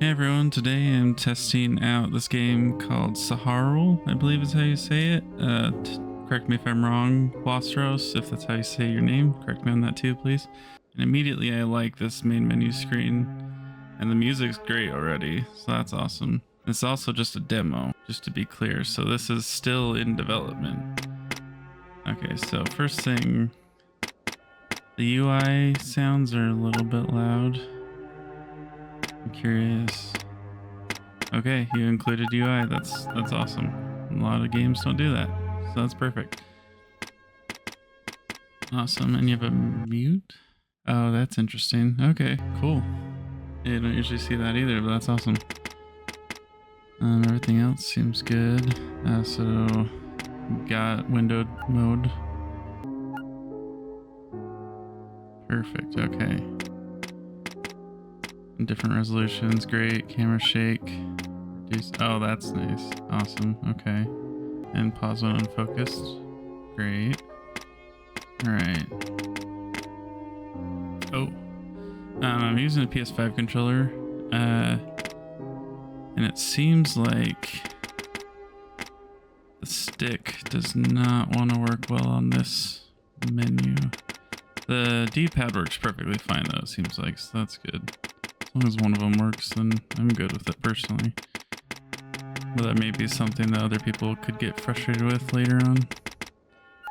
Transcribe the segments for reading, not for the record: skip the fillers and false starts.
Hey everyone, today I'm testing out this game called Saharul, I believe is how you say it. Correct me if I'm wrong, Blostros, if that's how you say your name, correct me on that too, please. And immediately I like this main menu screen, and the music's great already, so that's awesome. It's also just a demo, just to be clear, so this is still in development. Okay, so first thing, the UI sounds are a little bit loud. I'm curious. Okay, you included UI. That's awesome. A lot of games don't do that, so that's perfect. Awesome, and you have a mute? Oh, that's interesting. Okay, cool. You don't usually see that either, but that's awesome. Everything else seems good. So got windowed mode. Perfect. Okay. Different resolutions, great. Camera shake, reduce. Oh, that's nice. Awesome. Okay. And pause when unfocused. Great. All right. Oh, I'm using a PS5 controller, and it seems like the stick does not want to work well on this menu. The D-pad works perfectly fine though, it seems like, so that's good. As long as one of them works, then I'm good with it personally. But that may be something that other people could get frustrated with later on.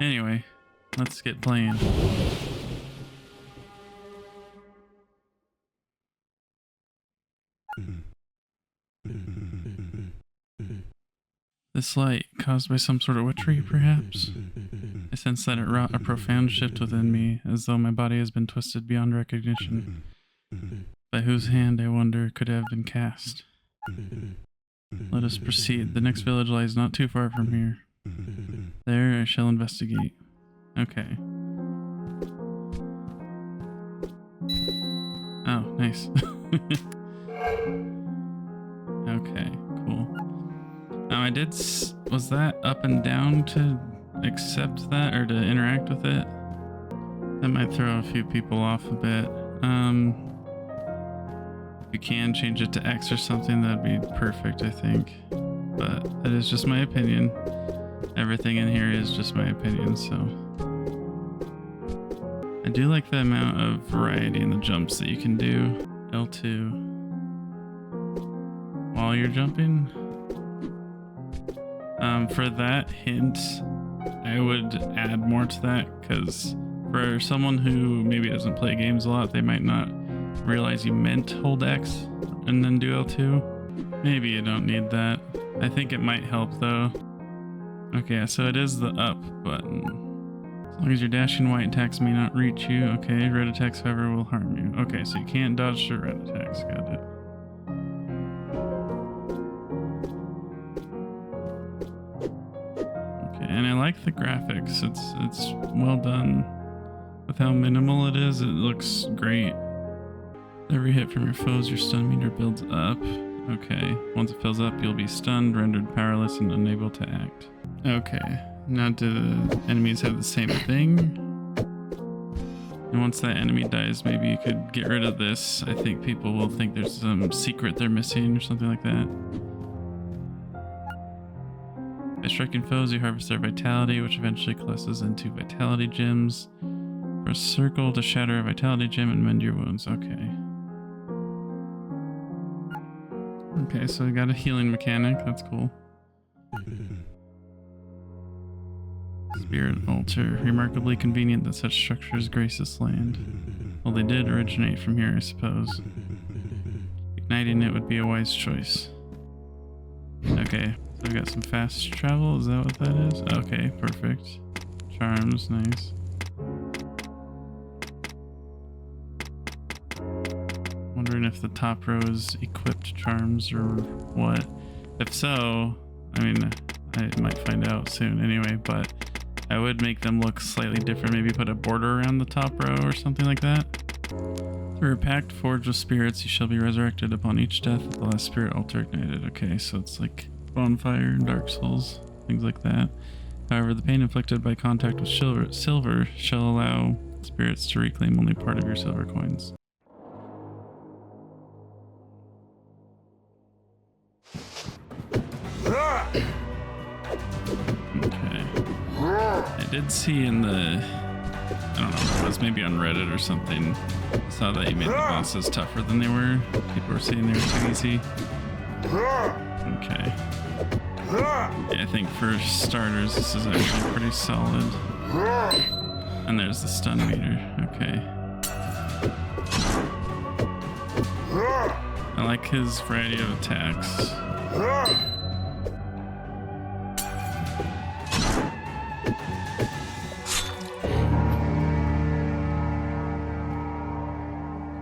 Anyway, let's get playing. This light, caused by some sort of witchery, perhaps? I sense that it wrought a profound shift within me, as though my body has been twisted beyond recognition. By whose hand, I wonder, could have been cast? Let us proceed. The next village lies not too far from here. There I shall investigate. Okay. Oh, nice. Okay, cool. I did... Was that up and down to accept that, or to interact with it? That might throw a few people off a bit. If you can change it to X or something, that'd be perfect, I think. But that is just my opinion. Everything in here is just my opinion, so. I do like the amount of variety in the jumps that you can do. L2. While you're jumping. For that hint, I would add more to that, because for someone who maybe doesn't play games a lot, they might not realize you meant hold X and then do L2. Maybe you don't need that. I think it might help though. Okay, so it is the up button. As long as your dashing white attacks may not reach you. Okay, red attacks however will harm you. Okay, so you can't dodge the red attacks. Got it. Okay, and I like the graphics. It's well done. With how minimal it is, it looks great. Every hit from your foes, your stun meter builds up. Okay, once it fills up, you'll be stunned, rendered powerless, and unable to act. Okay, now do the enemies have the same thing? And once that enemy dies, maybe you could get rid of this. I think people will think there's some secret they're missing or something like that. By striking foes, you harvest their vitality, which eventually coalesces into vitality gems. Press circle to shatter a vitality gem and mend your wounds. Okay. Okay, so we got a healing mechanic. That's cool. Spirit altar. Remarkably convenient that such structures grace this land. Well, they did originate from here, I suppose. Igniting it would be a wise choice. Okay, so we got some fast travel. Is that what that is? Okay, perfect. Charms, nice. Wondering if the top row is equipped charms or what. If so, I mean, I might find out soon anyway, but I would make them look slightly different. Maybe put a border around the top row or something like that. Through a pact forged with spirits, you shall be resurrected upon each death with the last spirit altar ignited. Okay, so it's like bonfire and Dark Souls, things like that. However, the pain inflicted by contact with silver shall allow spirits to reclaim only part of your silver coins. Okay. I did see in the, I don't know if it was, maybe on Reddit or something, I saw that you made the bosses tougher than they were. People were saying they were too easy. Okay. Yeah, I think for starters, this is actually pretty solid. And there's the stun meter. Okay. I like his variety of attacks.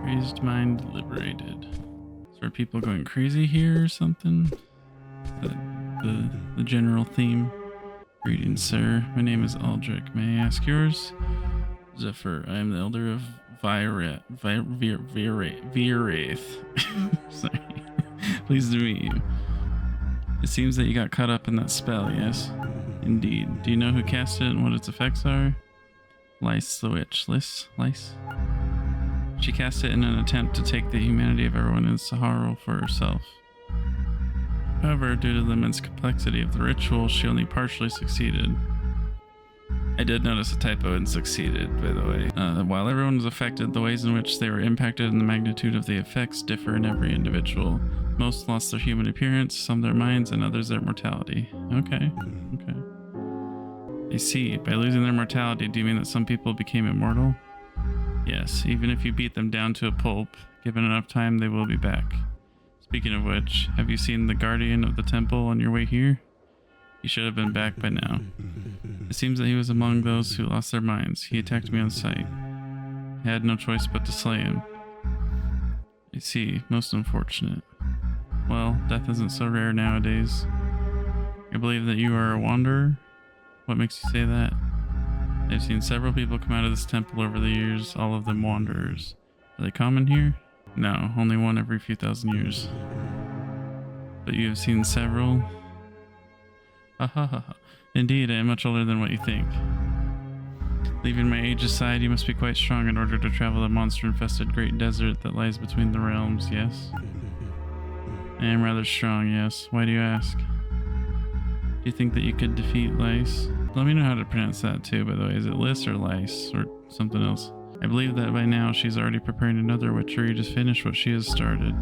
Crazed mind liberated. So are people going crazy here or something? The general theme. Greetings, sir. My name is Aldric. May I ask yours? Zephyr, I am the elder of Viraith. Sorry. Pleased to meet you. It seems that you got caught up in that spell, yes? Indeed. Do you know who cast it and what its effects are? Lice the witch. Lice? She cast it in an attempt to take the humanity of everyone in Saharul for herself. However, due to the immense complexity of the ritual, she only partially succeeded. I did notice a typo and succeeded, by the way. While everyone was affected, the ways in which they were impacted and the magnitude of the effects differ in every individual. Most lost their human appearance, some their minds, and others their mortality. Okay. I see. By losing their mortality, do you mean that some people became immortal? Yes, even if you beat them down to a pulp, given enough time, they will be back. Speaking of which, have you seen the guardian of the temple on your way here? He should have been back by now. It seems that he was among those who lost their minds. He attacked me on sight. I had no choice but to slay him. I see. Most unfortunate. Well, death isn't so rare nowadays. I believe that you are a wanderer? What makes you say that? I've seen several people come out of this temple over the years, all of them wanderers. Are they common here? No, only one every few thousand years. But you have seen several? Indeed, I am much older than what you think. Leaving my age aside, you must be quite strong in order to travel the monster-infested great desert that lies between the realms, yes? I am rather strong, yes. Why do you ask? Do you think that you could defeat Lice? Let me know how to pronounce that too, by the way. Is it Lice or Lice or something else? I believe that by now she's already preparing another witchery to finish what she has started.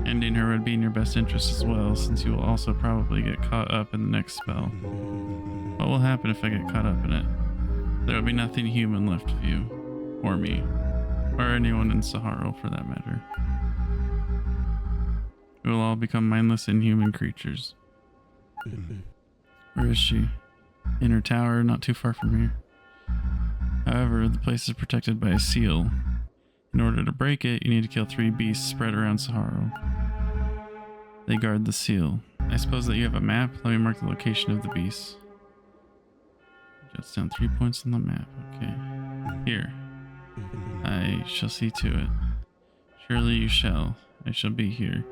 Ending her would be in your best interest as well, since you will also probably get caught up in the next spell. What will happen if I get caught up in it? There will be nothing human left of you, or me, or anyone in Saharul for that matter. We will all become mindless inhuman creatures. Where is she? In her tower, not too far from here. However, the place is protected by a seal. In order to break it, you need to kill 3 beasts spread around Saharul. They guard the seal. I suppose that you have a map? Let me mark the location of the beasts. Just down 3 points on the map. Okay. Here. I shall see to it. Surely you shall. I shall be here.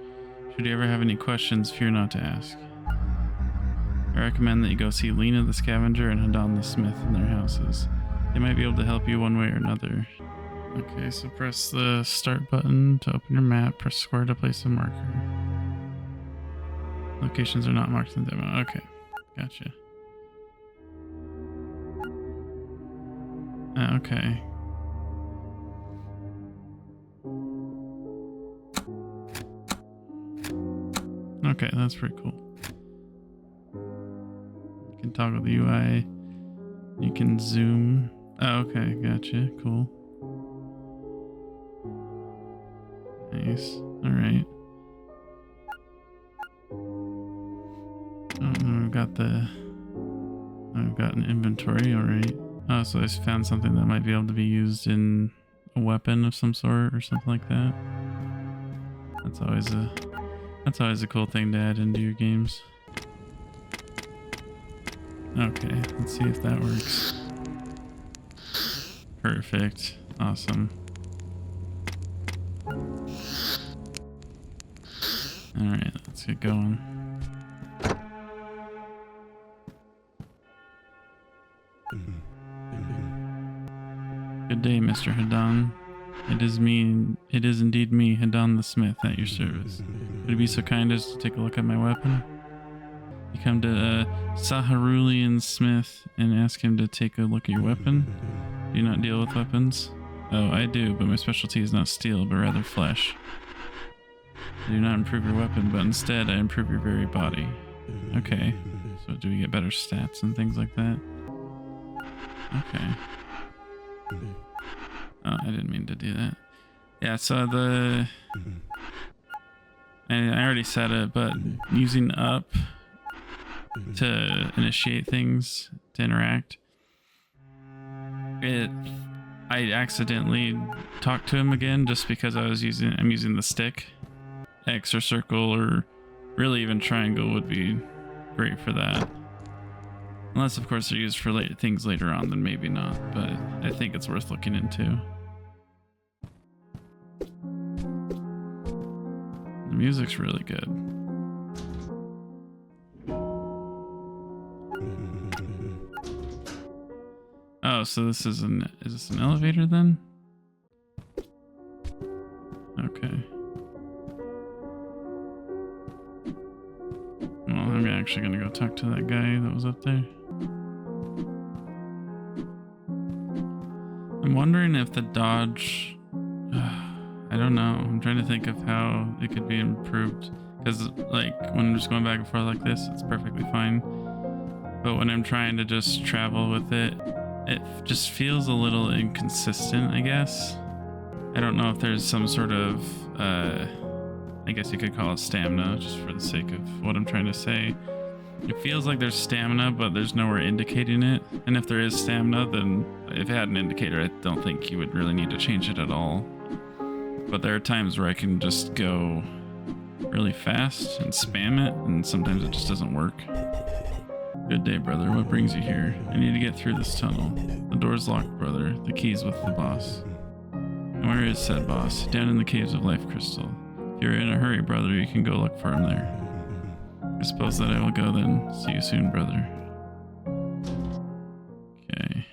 Should you ever have any questions, fear not to ask. I recommend that you go see Lena the Scavenger and Hadan the Smith in their houses. They might be able to help you one way or another. Okay, so press the start button to open your map. Press square to place a marker. Locations are not marked in the demo. Okay, gotcha. Okay. Okay, that's pretty cool. You can toggle the UI. You can zoom. Oh, okay, gotcha. Cool. Nice. Alright. We've got I've got an inventory, alright. Oh, so I found something that might be able to be used in a weapon of some sort or something like that. That's always a cool thing to add into your games. Okay, let's see if that works. Perfect. Awesome. Alright, let's get going. Good day, Mr. Hadan. It is indeed me, Hadan the Smith, at your service. Would you be so kind as to take a look at my weapon? You come to Saharulian Smith and ask him to take a look at your weapon. Do you not deal with weapons? Oh, I do, but my specialty is not steel, but rather flesh. I do not improve your weapon, but instead I improve your very body. Okay, so do we get better stats and things like that? Okay. Oh, I didn't mean to do that. Yeah, so I already said it, but using up to initiate things, to interact, I accidentally talked to him again just because I'm using the stick. X or circle or really even triangle would be great for that. Unless of course they're used for things later on, then maybe not, but I think it's worth looking into. The music's really good. Oh, so this is this an elevator then? Okay. Well, I'm actually gonna go talk to that guy that was up there. I'm wondering if the dodge... I don't know. I'm trying to think of how it could be improved. Because, like, when I'm just going back and forth like this, it's perfectly fine. But when I'm trying to just travel with it, it just feels a little inconsistent, I guess. I don't know if there's some sort of, I guess you could call it stamina, just for the sake of what I'm trying to say. It feels like there's stamina, but there's nowhere indicating it. And if there is stamina, then if it had an indicator, I don't think you would really need to change it at all. But there are times where I can just go really fast and spam it, and sometimes it just doesn't work. Good day, brother. What brings you here? I need to get through this tunnel. The door's locked, brother. The key's with the boss. And where is said boss? Down in the caves of Life Crystal. If you're in a hurry, brother, you can go look for him there. I suppose that I will go then. See you soon, brother. Okay.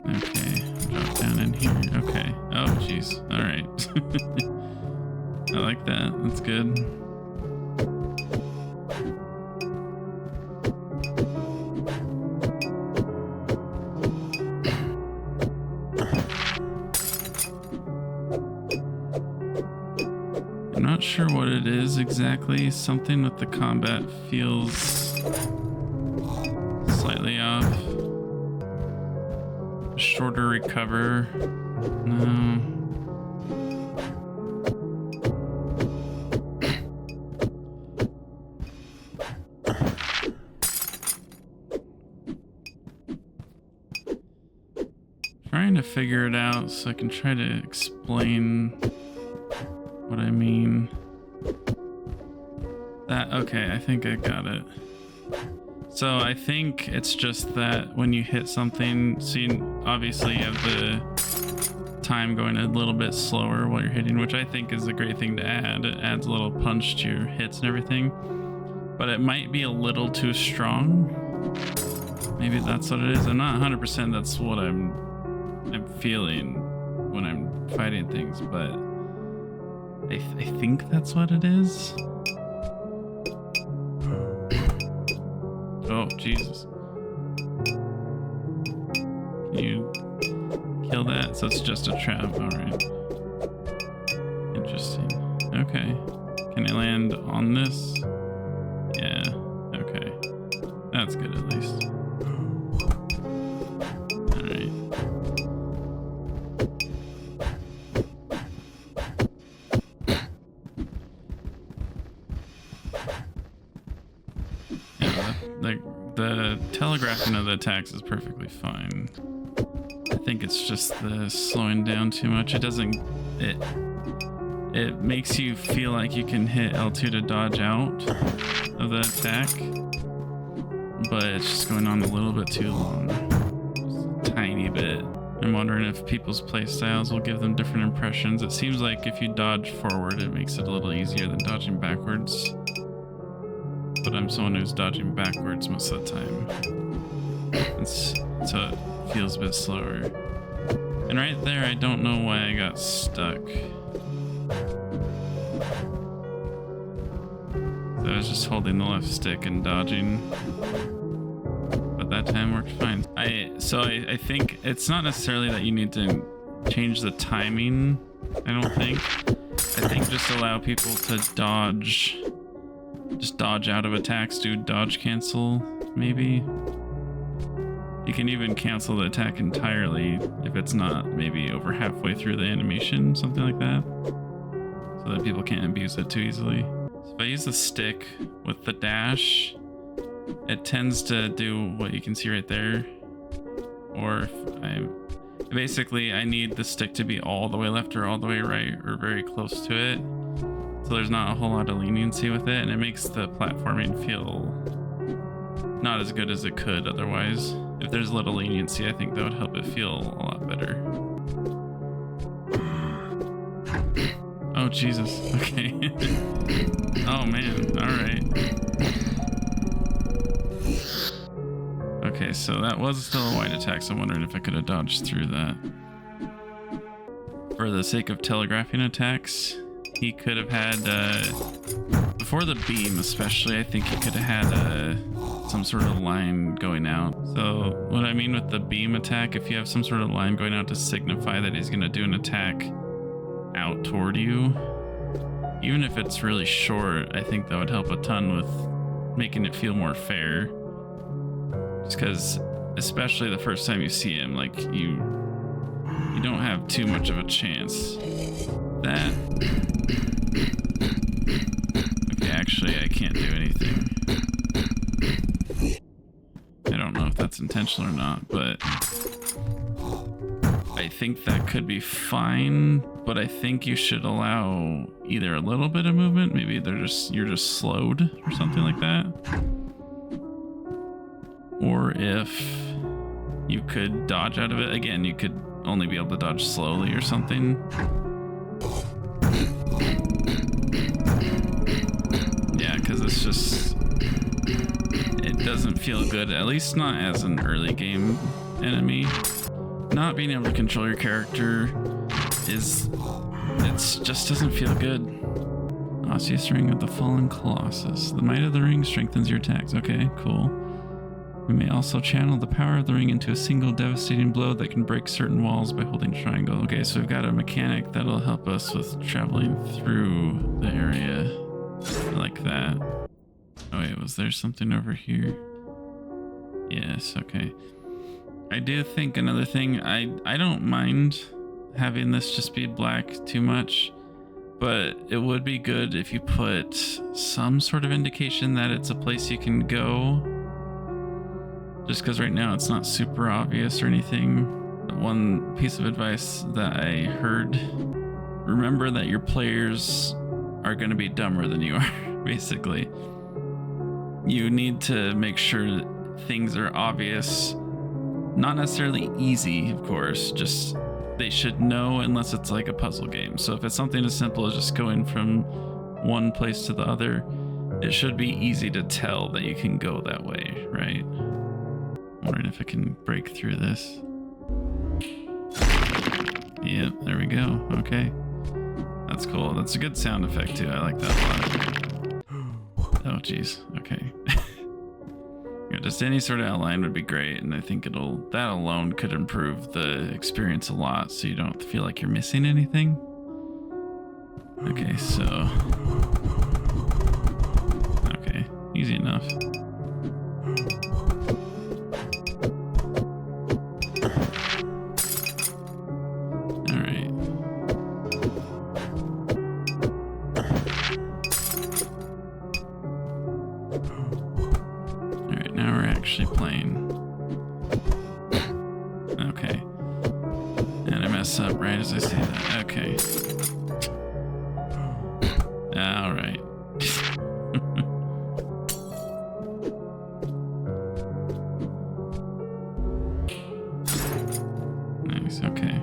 Okay, drop down in here. Okay. Oh, jeez. All right. I like that. That's good. I'm not sure what it is exactly. Something with the combat feels slightly off. Shorter recover. No. Trying to figure it out so I can try to explain what I mean. Okay, I think I got it. So I think it's just that when you hit something, so obviously you have the time going a little bit slower while you're hitting, which I think is a great thing to add. It adds a little punch to your hits and everything, but it might be a little too strong. Maybe that's what it is. I'm not 100% that's what I'm feeling when I'm fighting things, but I think that's what it is. Oh, Jesus. Can you kill that? So it's just a trap. Alright. Interesting. Okay. Can I land on this? Yeah. Okay. That's good at least. Alright. The telegraphing of the attacks is perfectly fine. I think it's just the slowing down too much. It doesn't... It makes you feel like you can hit L2 to dodge out of the attack, but it's just going on a little bit too long. Just a tiny bit. I'm wondering if people's playstyles will give them different impressions. It seems like if you dodge forward, it makes it a little easier than dodging backwards. But I'm someone who's dodging backwards most of the time. so it feels a bit slower. And right there, I don't know why I got stuck. So I was just holding the left stick and dodging. But that time worked fine. I think it's not necessarily that you need to change the timing, I don't think. I think just allow people to dodge. Just dodge out of attacks, do dodge cancel, maybe. You can even cancel the attack entirely if it's not maybe over halfway through the animation, something like that. So that people can't abuse it too easily. So if I use the stick with the dash, it tends to do what you can see right there. Or if basically I need the stick to be all the way left or all the way right or very close to it. So there's not a whole lot of leniency with it, and it makes the platforming feel not as good as it could otherwise. If there's a little leniency, I think that would help it feel a lot better. Oh, Jesus. Okay. Oh, man. All right. Okay, so that was still a wide attack, so I'm wondering if I could have dodged through that. For the sake of telegraphing attacks, he could have had, before the beam especially, I think he could have had some sort of line going out. So what I mean with the beam attack, if you have some sort of line going out to signify that he's going to do an attack out toward you, even if it's really short, I think that would help a ton with making it feel more fair. Just because, especially the first time you see him, like you don't have too much of a chance. That. Okay, actually, I can't do anything. I don't know if that's intentional or not, but I think that could be fine. But I think you should allow either a little bit of movement, maybe you're just slowed or something like that. Or if you could dodge out of it, again, you could only be able to dodge slowly or something. Yeah, because it's just, it doesn't feel good, at least not as an early game enemy. Not being able to control your character just doesn't feel good. Osseous Ring of the Fallen Colossus. The might of the ring strengthens your attacks. Okay, cool. We may also channel the power of the ring into a single devastating blow that can break certain walls by holding triangle. Okay, so we've got a mechanic that'll help us with traveling through the area like that. Oh wait, was there something over here? Yes, okay. I do think another thing, I don't mind having this just be black too much, but it would be good if you put some sort of indication that it's a place you can go. Just because right now it's not super obvious or anything. One piece of advice that I heard, remember that your players are going to be dumber than you are, basically. You need to make sure things are obvious. Not necessarily easy, of course, just they should know unless it's like a puzzle game. So if it's something as simple as just going from one place to the other, it should be easy to tell that you can go that way, right? I'm wondering if I can break through this. Yep, there we go. Okay. That's cool. That's a good sound effect too. I like that a lot. Oh, geez. Okay. Yeah, just any sort of outline would be great, and I think that alone could improve the experience a lot, so you don't feel like you're missing anything. Okay, so okay, easy enough. All right. Now we're actually playing. Okay. And I mess up right as I say that. Okay. Alright. Nice, okay.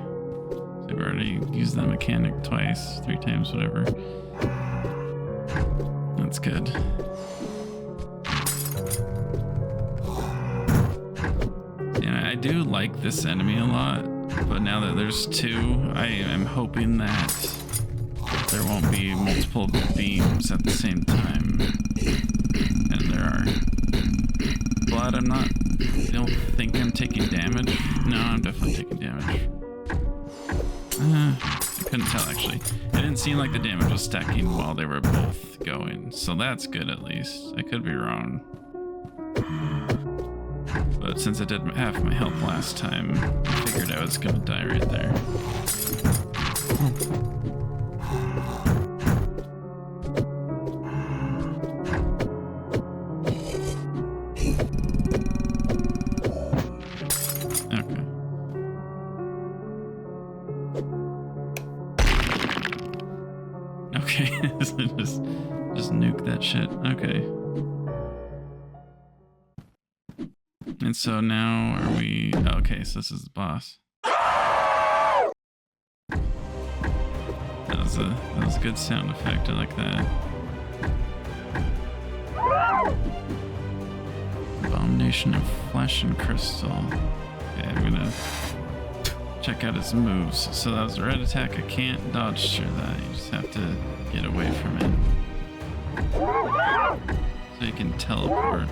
So we've already used that mechanic twice, 3 times, whatever. That's good. I do like this enemy a lot, but now that there's two, I am hoping that there won't be multiple beams at the same time. And there are. But I don't think I'm taking damage. No, I'm definitely taking damage. I couldn't tell actually. It didn't seem like the damage was stacking while they were both going, so that's good at least. I could be wrong. But since I did half my health last time, I figured I was gonna die right there. Okay, just nuke that shit. Okay. And so now are we... Okay, so this is the boss. That was a good sound effect. I like that. Abomination of Flesh and Crystal. Okay, I'm gonna check out his moves. So that was a red attack. I can't dodge through that. You just have to get away from it. So you can teleport.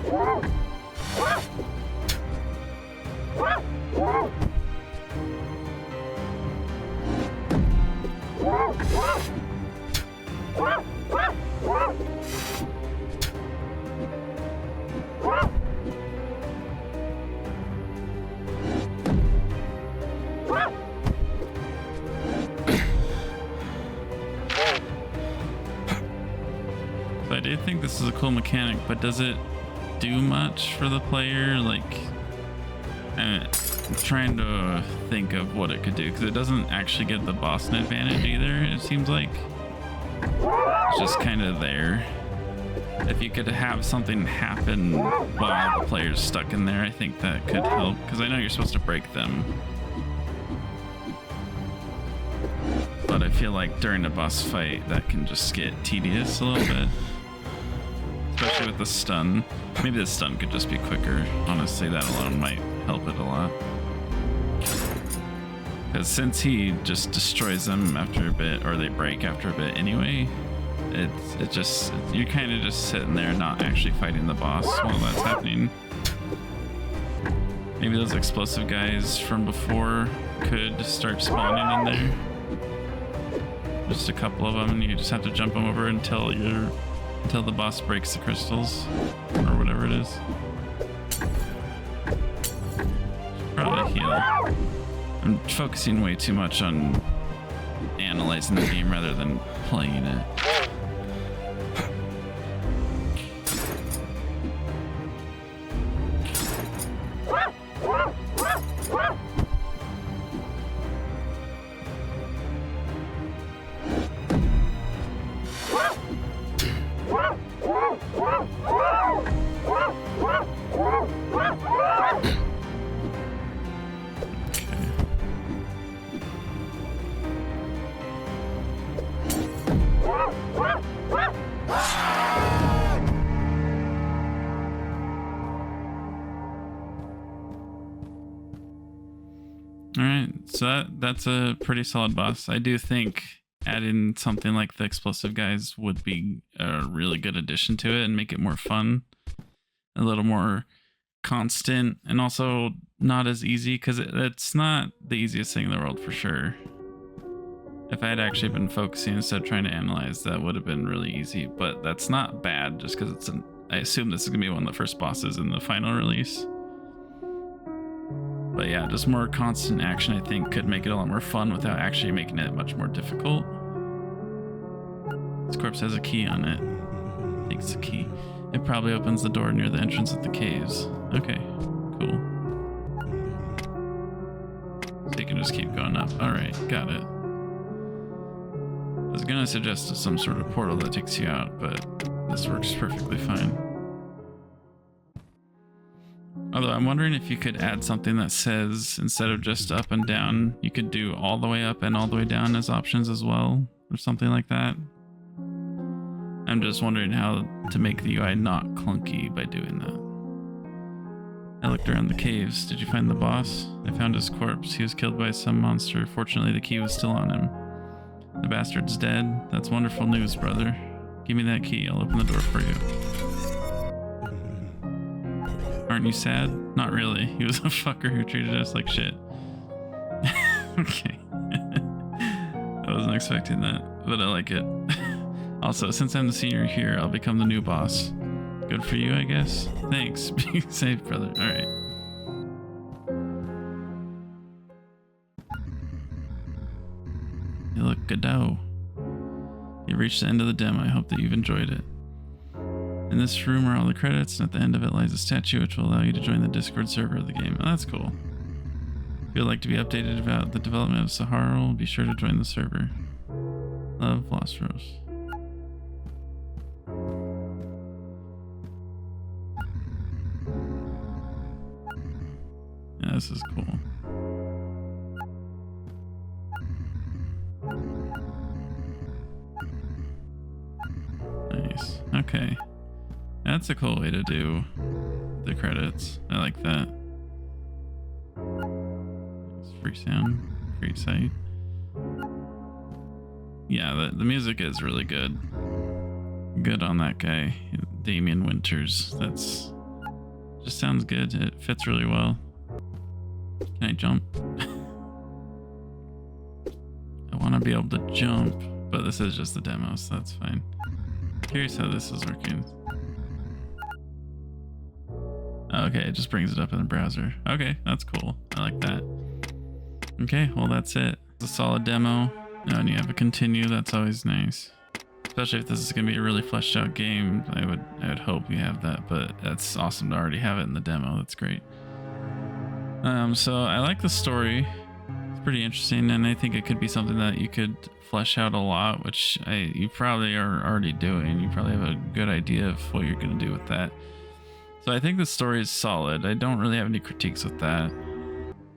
So I do think this is a cool mechanic, but does it do much for the player? Like, I'm trying to think of what it could do, because it doesn't actually give the boss an advantage either, it seems like. It's just kind of there. If you could have something happen while the player's stuck in there, I think that could help, because I know you're supposed to break them. But I feel like during a boss fight, that can just get tedious a little bit. Especially with the stun. Maybe the stun could just be quicker. Honestly, that alone might help it a lot. Because since he just destroys them after a bit, or they break after a bit anyway, you're kind of just sitting there not actually fighting the boss while that's happening. Maybe those explosive guys from before could start spawning in there. Just a couple of them, and you just have to jump them over until the boss breaks the crystals, or whatever it is. Probably heal. I'm focusing way too much on analyzing the game rather than playing it. Alright, so that's a pretty solid boss. I do think adding something like the explosive guys would be a really good addition to it and make it more fun. A little more constant, and also not as easy, because it's not the easiest thing in the world for sure. If I had actually been focusing instead of trying to analyze, that would have been really easy, but that's not bad just because I assume this is going to be one of the first bosses in the final release. But yeah, just more constant action, I think, could make it a lot more fun without actually making it much more difficult. This corpse has a key on it. Takes the key. It probably opens the door near the entrance of the caves. Okay, cool. So you can just keep going up. Alright, got it. I was gonna suggest some sort of portal that takes you out, but this works perfectly fine. Although I'm wondering if you could add something that says, instead of just up and down, you could do all the way up and all the way down as options as well, or something like that. I'm just wondering how to make the UI not clunky by doing that. I looked around the caves. Did you find the boss? I found his corpse. He was killed by some monster. Fortunately, the key was still on him. The bastard's dead. That's wonderful news, brother. Give me that key. I'll open the door for you. Aren't you sad? Not really. He was a fucker who treated us like shit. Okay. I wasn't expecting that, but I like it. Also, since I'm the senior here, I'll become the new boss. Good for you, I guess. Thanks. Be safe, brother. Alright. You look godot. You've reached the end of the demo. I hope that you've enjoyed it. In this room are all the credits, and at the end of it lies a statue which will allow you to join the Discord server of the game. Oh, that's cool. If you'd like to be updated about the development of Saharul, be sure to join the server. Love, Lost Rose. Yeah, this is cool. Nice. Okay. That's a cool way to do the credits. I like that. Free sound. Great sight. Yeah, the music is really good. Good on that guy. Damien Winters. That's... just sounds good. It fits really well. Can I jump? I want to be able to jump, but this is just the demo, so that's fine. Curious how this is working. Okay, it just brings it up in the browser. Okay, that's cool. I like that. Okay, well that's it. It's a solid demo. And you have a continue, that's always nice. Especially if this is gonna be a really fleshed out game, I would hope you have that, but that's awesome to already have it in the demo. That's great. So I like the story. It's pretty interesting, and I think it could be something that you could flesh out a lot, which you probably are already doing. You probably have a good idea of what you're gonna do with that. So I think the story is solid. I don't really have any critiques with that,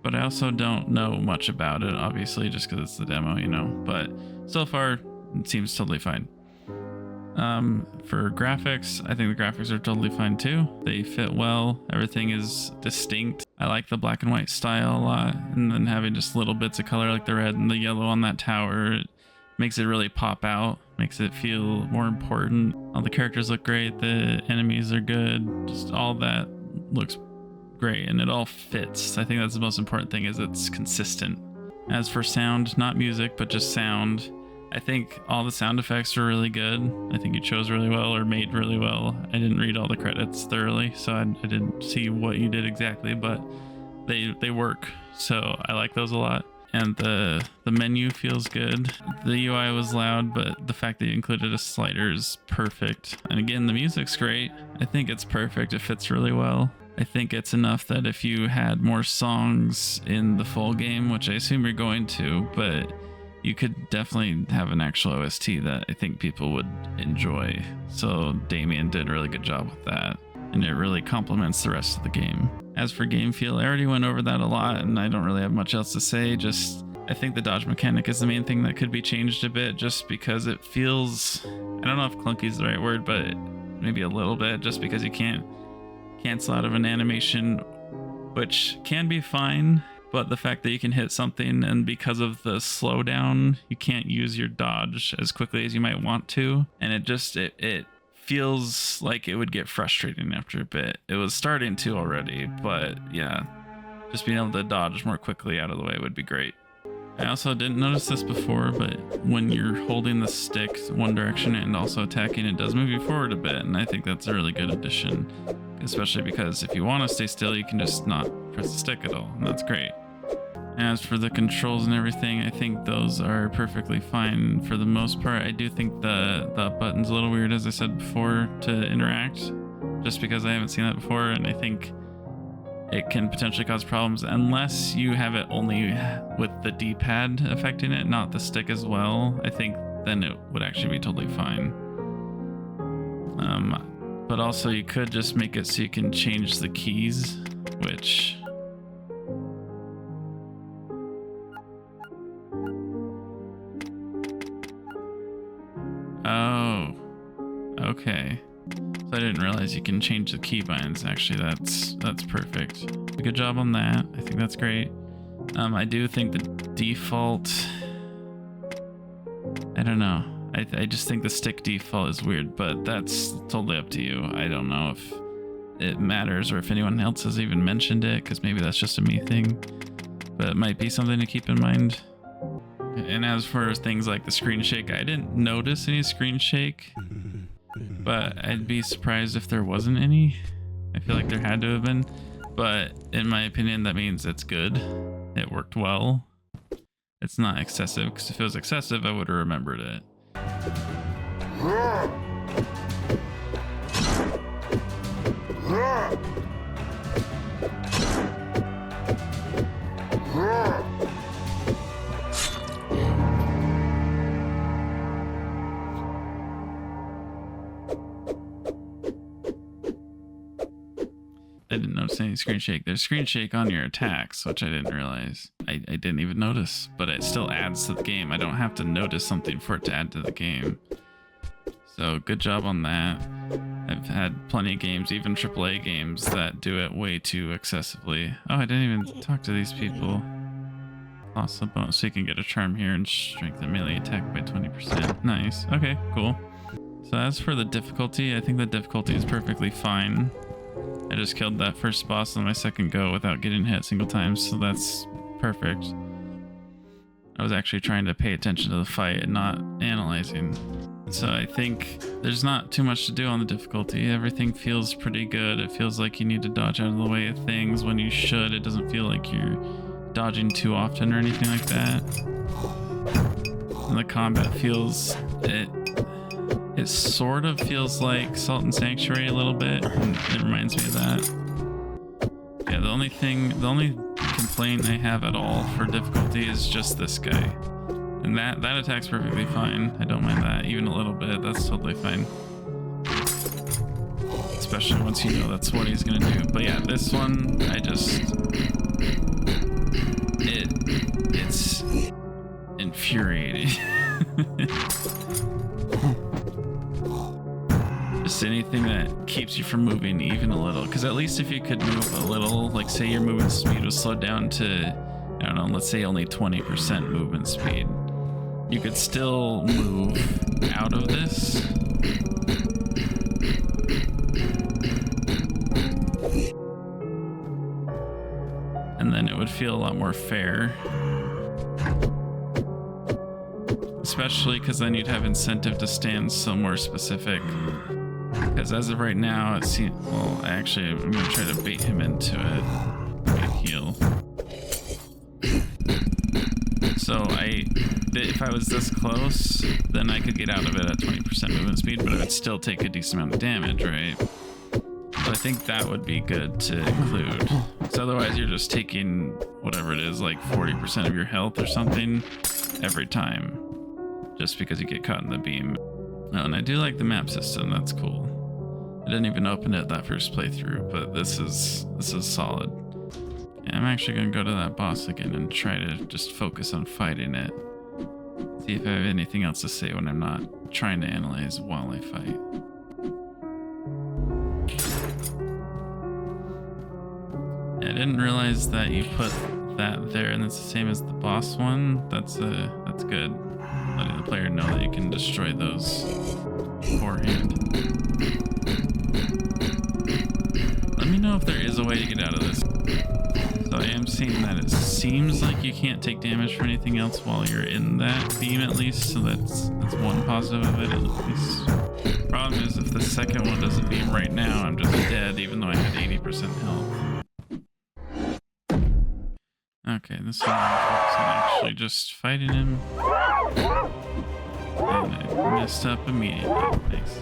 but I also don't know much about it, obviously, just because it's the demo, you know. But so far, it seems totally fine. For graphics, I think the graphics are totally fine too. They fit well. Everything is distinct. I like the black and white style a lot, and then having just little bits of color like the red and the yellow on that tower, it makes it really pop out, makes it feel more important. All the characters look great, the enemies are good, just all that looks great, and it all fits. I think that's the most important thing, is it's consistent. As for sound, not music, but just sound, I think all the sound effects are really good. I think you chose really well, or made really well. I didn't read all the credits thoroughly, so I didn't see what you did exactly, but they work, so I like those a lot. And the menu feels good. The UI was loud, but the fact that you included a slider is perfect. And again, the music's great. I think it's perfect. It fits really well. I think it's enough that if you had more songs in the full game, which I assume you're going to, but you could definitely have an actual OST that I think people would enjoy. So Damien did a really good job with that, and it really complements the rest of the game. As for game feel, I already went over that a lot, and I don't really have much else to say. Just, I think the dodge mechanic is the main thing that could be changed a bit, just because it feels, I don't know if clunky is the right word, but maybe a little bit, just because you can't cancel out of an animation, which can be fine, but the fact that you can hit something and because of the slowdown, you can't use your dodge as quickly as you might want to, and it feels like it would get frustrating after a bit. It was starting to already, but yeah, just being able to dodge more quickly out of the way would be great. I also didn't notice this before, but when you're holding the stick one direction and also attacking, it does move you forward a bit, and I think that's a really good addition, especially because if you want to stay still, you can just not press the stick at all, and that's great. As for the controls and everything, I think those are perfectly fine for the most part. I do think the button's a little weird, as I said before, to interact, just because I haven't seen that before, and I think it can potentially cause problems unless you have it only with the D-pad affecting it, not the stick as well. I think then it would actually be totally fine. But also you could just make it so you can change the keys, which... Oh, okay. So I didn't realize you can change the keybinds. Actually, that's perfect. Good job on that. I think that's great. I do think the default, I don't know. I just think the stick default is weird, but that's totally up to you. I don't know if it matters or if anyone else has even mentioned it, because maybe that's just a me thing, but it might be something to keep in mind. And as for things like the screen shake, I didn't notice any screen shake, but I'd be surprised if there wasn't any. I feel like there had to have been, but in my opinion, that means it's good. It worked well. It's not excessive, because if it was excessive, I would have remembered it. I didn't notice any screen shake. There's screen shake on your attacks, which I didn't realize. I didn't even notice, but it still adds to the game. I don't have to notice something for it to add to the game. So good job on that. I've had plenty of games, even AAA games, that do it way too excessively. Oh, I didn't even talk to these people. Lost the bonus, so you can get a charm here and strengthen melee attack by 20%. Nice. Okay, cool. So as for the difficulty, I think the difficulty is perfectly fine. I just killed that first boss on my second go without getting hit a single time, so that's perfect. I was actually trying to pay attention to the fight and not analyzing. So I think there's not too much to do on the difficulty. Everything feels pretty good. It feels like you need to dodge out of the way of things when you should. It doesn't feel like you're dodging too often or anything like that. And the combat feels... It sort of feels like Salt and Sanctuary a little bit, and it reminds me of that. Yeah, the only complaint I have at all for difficulty is just this guy. And that attack's perfectly fine. I don't mind that, even a little bit. That's totally fine. Especially once you know that's what he's gonna do. But yeah, this one, it's infuriating. Just anything that keeps you from moving even a little, because at least if you could move a little, like say your movement speed was slowed down to, I don't know, let's say only 20% movement speed, you could still move out of this. And then it would feel a lot more fair. Especially because then you'd have incentive to stand somewhere specific. Because as of right now, it seems... Well, actually, I'm going to try to bait him into it. Good heal. So if I was this close, then I could get out of it at 20% movement speed, but it would still take a decent amount of damage, right? So I think that would be good to include. So otherwise, you're just taking whatever it is, like 40% of your health or something every time, just because you get caught in the beam. Oh, and I do like the map system. That's cool. I didn't even open it that first playthrough, but this is solid. Yeah, I'm actually gonna go to that boss again and try to just focus on fighting it. See if I have anything else to say when I'm not trying to analyze while I fight. Yeah, I didn't realize that you put that there, and it's the same as the boss one. That's good. Letting the player know that you can destroy those beforehand. Let me know if there is a way to get out of this. So I am seeing that it seems like you can't take damage for anything else while you're in that beam, at least. So that's one positive of it, at least. Problem is, if the second one doesn't beam right now, I'm just dead, even though I had 80% health. Okay, this one I'm focusing on actually just fighting him. And I messed up immediately. Thanks.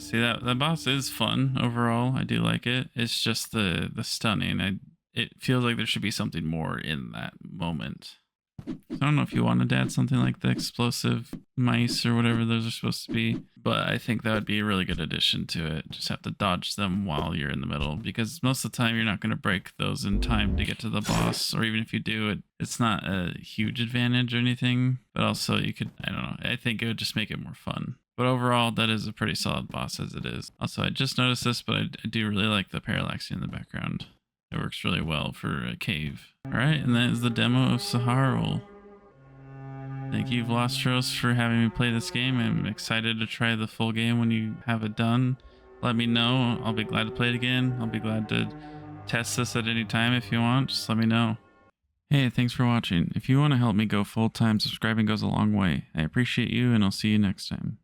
See, that boss is fun overall. I do like it. It's just the stunning. It feels like there should be something more in that moment. So I don't know if you wanted to add something like the explosive mice or whatever those are supposed to be, but I think that would be a really good addition to it. Just have to dodge them while you're in the middle, because most of the time you're not going to break those in time to get to the boss, or even if you do, it's not a huge advantage or anything, but also you could, I don't know, I think it would just make it more fun. But overall, that is a pretty solid boss as it is. Also, I just noticed this, but I do really like the parallaxing in the background. It works really well for a cave. Alright, and that is the demo of Saharul. Thank you, Vlastros, for having me play this game. I'm excited to try the full game when you have it done. Let me know. I'll be glad to play it again. I'll be glad to test this at any time if you want. Just let me know. Hey, thanks for watching. If you want to help me go full-time, subscribing goes a long way. I appreciate you, and I'll see you next time.